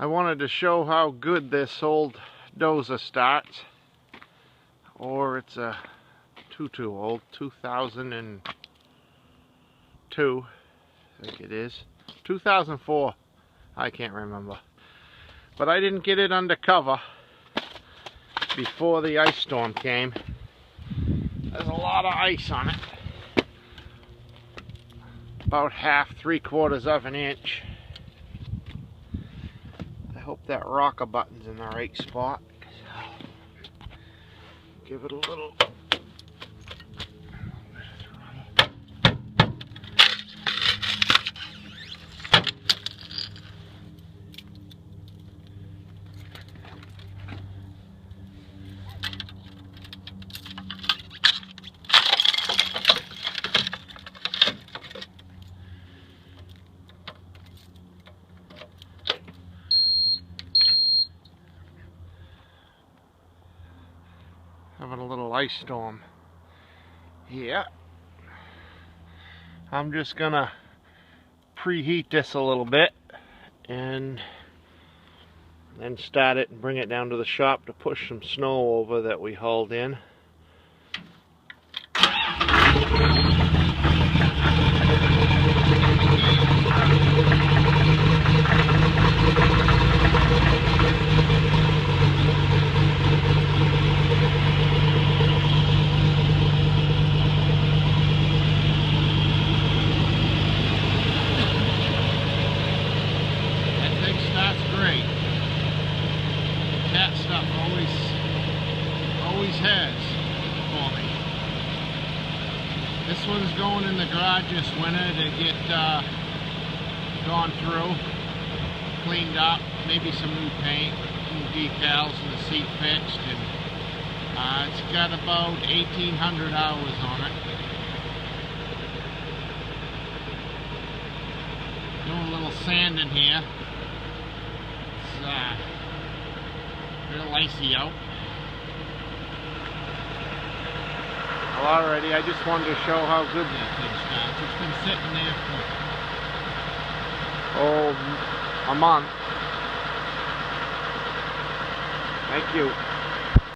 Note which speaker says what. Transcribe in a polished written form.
Speaker 1: I wanted to show how good this old dozer starts, or it's a too old, 2002, I think it is, 2004, I can't remember. But I didn't get it under cover before the ice storm came. There's a lot of ice on it, about half, 3/4 of an inch. I hope that rocker button's in the right spot. Give it a little. Having a little ice storm here. I'm just gonna preheat this a little bit and then start it and bring it down to the shop to push some snow over that we hauled in. That stuff always has for me. This one's going in the garage this winter to get gone through, cleaned up, maybe some new paint, new decals, and the seat fixed, and it's got about 1,800 hours on it. Doing a little sand in here. It's real icy out. Well, alrighty, I just wanted to show how good that thing starts. It's been sitting there for a month. Thank you.